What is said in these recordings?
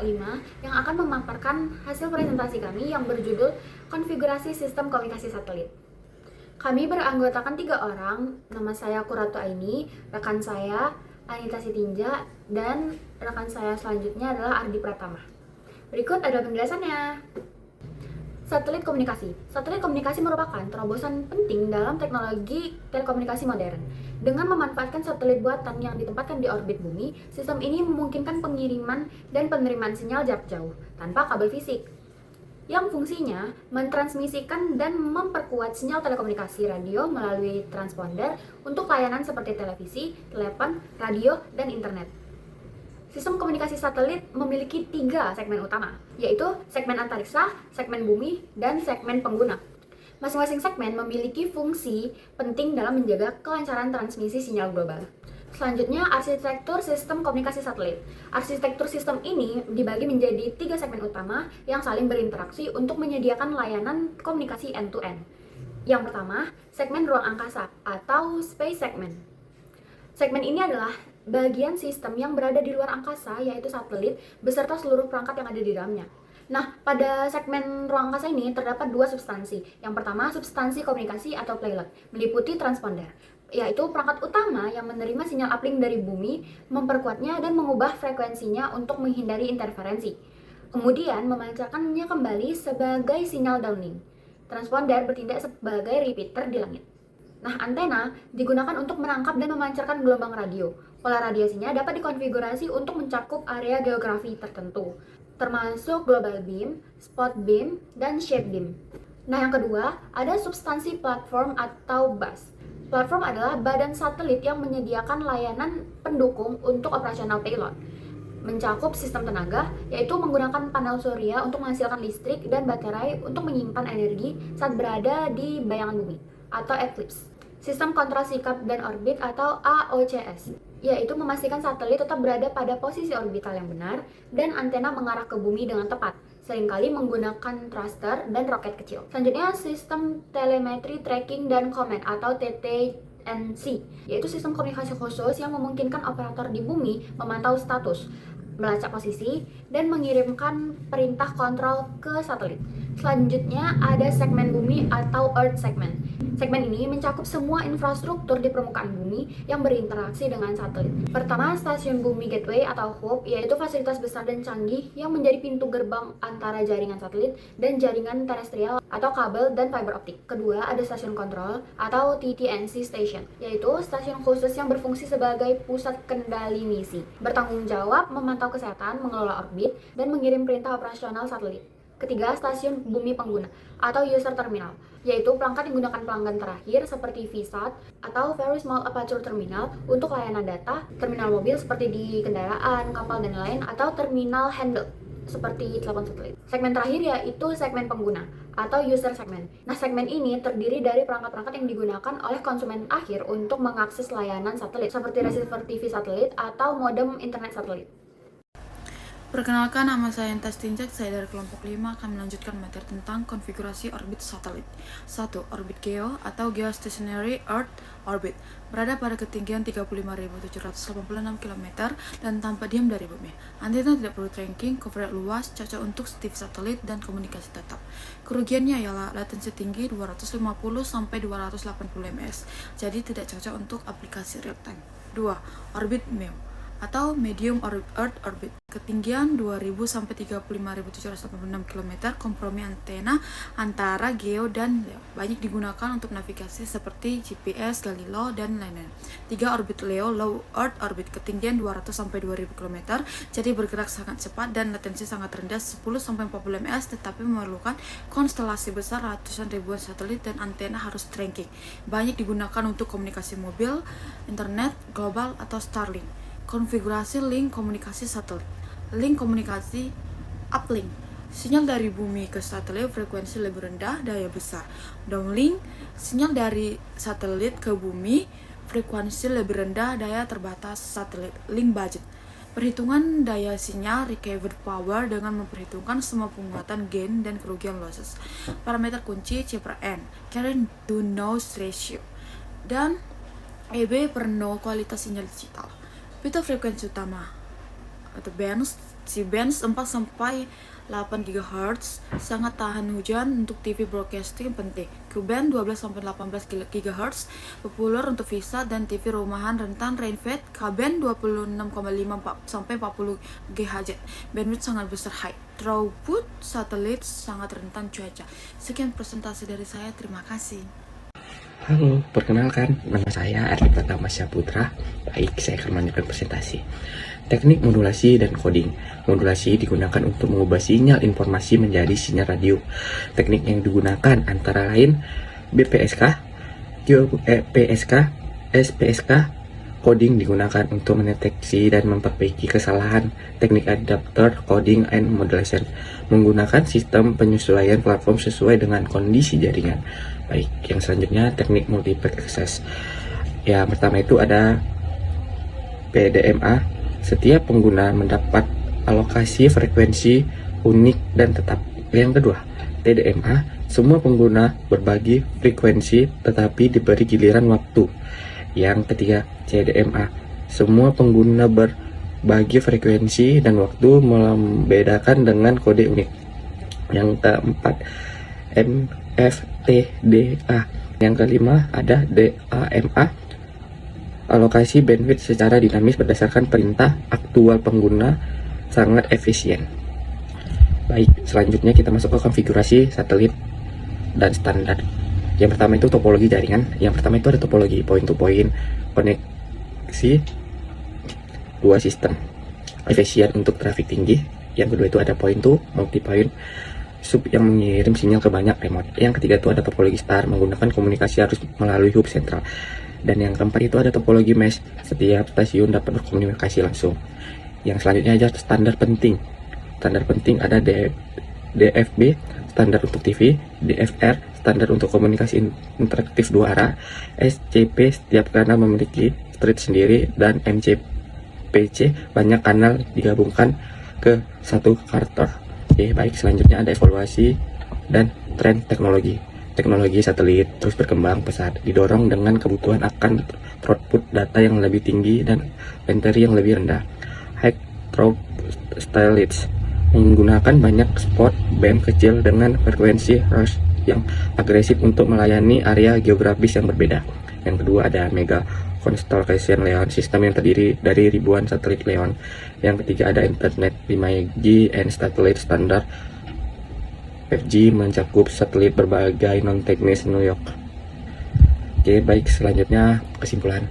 5 yang akan memaparkan hasil presentasi kami yang berjudul Konfigurasi Sistem Komunikasi Satelit. Kami beranggotakan 3 orang, nama saya Kuratu Aini, rekan saya Anita Sitinja, dan rekan saya selanjutnya adalah Ardi Pratama. Berikut adalah penjelasannya. Satelit komunikasi. Satelit komunikasi merupakan terobosan penting dalam teknologi telekomunikasi modern. Dengan memanfaatkan satelit buatan yang ditempatkan di orbit bumi, sistem ini memungkinkan pengiriman dan penerimaan sinyal jarak jauh tanpa kabel fisik, yang fungsinya mentransmisikan dan memperkuat sinyal telekomunikasi radio melalui transponder untuk layanan seperti televisi, telepon, radio, dan internet. Sistem komunikasi satelit memiliki 3 segmen utama, yaitu segmen antariksa, segmen bumi, dan segmen pengguna. Masing-masing segmen memiliki fungsi penting dalam menjaga kelancaran transmisi sinyal global. Selanjutnya, arsitektur sistem komunikasi satelit. Arsitektur sistem ini dibagi menjadi 3 segmen utama yang saling berinteraksi untuk menyediakan layanan komunikasi end-to-end. Yang pertama, segmen ruang angkasa atau space segment. Segmen ini adalah bagian sistem yang berada di luar angkasa, yaitu satelit, beserta seluruh perangkat yang ada di dalamnya. Nah, pada segmen ruang angkasa ini terdapat 2 substansi. Yang pertama, substansi komunikasi atau payload, meliputi transponder, yaitu perangkat utama yang menerima sinyal uplink dari bumi, memperkuatnya dan mengubah frekuensinya untuk menghindari interferensi. Kemudian memancarkannya kembali sebagai sinyal downlink. Transponder bertindak sebagai repeater di langit. Nah, antena digunakan untuk menangkap dan memancarkan gelombang radio. Pola radiasinya dapat dikonfigurasi untuk mencakup area geografi tertentu, termasuk global beam, spot beam, dan shape beam. Nah, yang kedua, ada substansi platform atau bus. Platform adalah badan satelit yang menyediakan layanan pendukung untuk operasional payload. Mencakup sistem tenaga, yaitu menggunakan panel surya untuk menghasilkan listrik dan baterai untuk menyimpan energi saat berada di bayangan bumi atau eclipse. Sistem kontrol sikap dan orbit atau AOCS, yaitu memastikan satelit tetap berada pada posisi orbital yang benar dan antena mengarah ke bumi dengan tepat, seringkali menggunakan thruster dan roket kecil. Selanjutnya, sistem telemetri tracking dan command atau TTNC, yaitu sistem komunikasi khusus yang memungkinkan operator di bumi memantau status, melacak posisi, dan mengirimkan perintah kontrol ke satelit. Selanjutnya ada segmen bumi atau Earth segment. Segmen ini mencakup semua infrastruktur di permukaan bumi yang berinteraksi dengan satelit. Pertama, stasiun bumi gateway atau hub, yaitu fasilitas besar dan canggih yang menjadi pintu gerbang antara jaringan satelit dan jaringan terestrial atau kabel dan fiber optik. Kedua, ada stasiun kontrol atau TTNC station, yaitu stasiun khusus yang berfungsi sebagai pusat kendali misi, bertanggung jawab memantau kesehatan, mengelola orbit, dan mengirim perintah operasional satelit. Ketiga, stasiun bumi pengguna atau user terminal, yaitu perangkat yang menggunakan pelanggan terakhir seperti VSAT atau Very Small Aperture Terminal untuk layanan data, terminal mobil seperti di kendaraan, kapal, dan lain, atau terminal handheld seperti telepon satelit. Segmen terakhir yaitu segmen pengguna atau user segment. Nah, segmen ini terdiri dari perangkat-perangkat yang digunakan oleh konsumen akhir untuk mengakses layanan satelit seperti receiver TV satelit atau modem internet satelit. Perkenalkan, nama saya Anita Sitinja, saya dari kelompok 5 akan melanjutkan materi tentang konfigurasi orbit satelit. 1. Orbit geo atau geostationary Earth orbit berada pada ketinggian 35.786 km dan tanpa diam dari bumi. Antena tidak perlu tracking, coverage luas, cocok untuk TV satelit dan komunikasi tetap. Kerugiannya ialah latensi tinggi 250 sampai 280 ms, jadi tidak cocok untuk aplikasi real time. 2. Orbit MEO atau Medium Earth Orbit, ketinggian 2000 sampai 35.786 km, kompromi antena antara geo dan LEO, banyak digunakan untuk navigasi seperti GPS, Galileo, dan lain-lain. 3. Orbit LEO Low Earth Orbit, ketinggian 200 sampai 2000 km, jadi bergerak sangat cepat dan latensi sangat rendah 10 sampai 40 ms, tetapi memerlukan konstelasi besar ratusan ribuan satelit dan antena harus tracking. Banyak digunakan untuk komunikasi mobil, internet global atau Starlink. Konfigurasi link komunikasi satelit. Link komunikasi uplink, sinyal dari bumi ke satelit frekuensi lebih rendah, daya besar. Downlink, sinyal dari satelit ke bumi frekuensi lebih rendah, daya terbatas satelit. Link budget, perhitungan daya sinyal recovered power dengan memperhitungkan semua penguatan gain dan kerugian losses. Parameter kunci C per N, current to noise ratio, dan EB per no kualitas sinyal digital. Pita frekuensi utama atau bands frekuensi band 4-8 GHz, sangat tahan hujan untuk TV broadcasting penting. Q-band 12-18 GHz, populer untuk visa dan TV rumahan rentan rainfed. K-band 26,5-40 GHz, bandwidth sangat besar high. Throughput satelit sangat rentan cuaca. Sekian presentasi dari saya, terima kasih. Halo, perkenalkan, nama saya Ardi Pratama Syaputra. Baik, saya akan melanjutkan presentasi. Teknik modulasi dan coding. Modulasi digunakan untuk mengubah sinyal informasi menjadi sinyal radio. Teknik yang digunakan antara lain BPSK, QPSK, SPSK. Coding digunakan untuk mendeteksi dan memperbaiki kesalahan. Teknik adapter, coding, and modulation menggunakan sistem penyesuaian platform sesuai dengan kondisi jaringan. Baik, yang selanjutnya teknik multiplex access. Yang pertama itu ada PDMA. Setiap pengguna mendapat alokasi frekuensi unik dan tetap. Yang kedua, TDMA. Semua pengguna berbagi frekuensi tetapi diberi giliran waktu. Yang ketiga, CDMA. Semua pengguna berbagi frekuensi dan waktu membedakan dengan kode unik. Yang keempat, MFTDA. Yang kelima ada DAMA. Alokasi bandwidth secara dinamis berdasarkan perintah aktual pengguna, sangat efisien. Baik, selanjutnya kita masuk ke konfigurasi satelit dan standar. Yang pertama itu topologi jaringan. Yang pertama itu ada topologi point to point, koneksi dua sistem, efisien untuk traffic tinggi. Yang kedua itu ada point to multi point, sub yang mengirim sinyal ke banyak remote. Yang ketiga itu ada topologi star, menggunakan komunikasi harus melalui hub sentral. Dan yang keempat itu ada topologi mesh, setiap stasiun dapat berkomunikasi langsung. Yang selanjutnya aja standar penting. Standar penting ada DFB, standar untuk TV, DFR, standar untuk komunikasi interaktif dua arah, SCP, setiap kanal memiliki street sendiri, dan MCPC, banyak kanal digabungkan ke satu karakter. Oke, baik, selanjutnya ada evaluasi dan tren teknologi. Teknologi satelit terus berkembang pesat, didorong dengan kebutuhan akan throughput data yang lebih tinggi dan latency yang lebih rendah. High throughput satelits menggunakan banyak spot band kecil dengan frekuensi rush yang agresif untuk melayani area geografis yang berbeda. Yang kedua ada mega constellation Leon, sistem yang terdiri dari ribuan satelit Leon. Yang ketiga ada internet 5G and satellite standard 5G mencakup satelit berbagai non-teknis New York. Oke, baik, selanjutnya kesimpulan.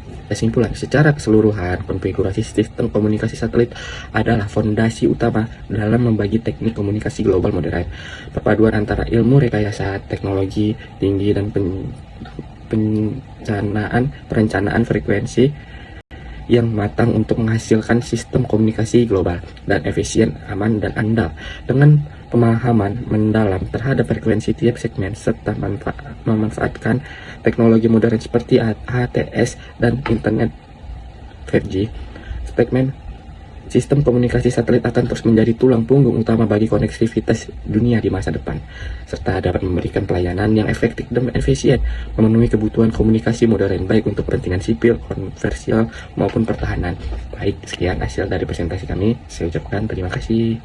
Secara keseluruhan, konfigurasi sistem komunikasi satelit adalah fondasi utama dalam membagi teknik komunikasi global modern. Perpaduan antara ilmu rekayasa, teknologi tinggi, dan perencanaan frekuensi yang matang untuk menghasilkan sistem komunikasi global dan efisien, aman, dan andal. Dengan pemahaman mendalam terhadap frekuensi tiap segmen serta memanfaatkan teknologi modern seperti HTS dan internet 5G, sistem komunikasi satelit akan terus menjadi tulang punggung utama bagi konektivitas dunia di masa depan, serta dapat memberikan pelayanan yang efektif dan efisien, memenuhi kebutuhan komunikasi modern baik untuk kepentingan sipil, komersial, maupun pertahanan. Baik, sekian hasil dari presentasi kami. Saya ucapkan terima kasih.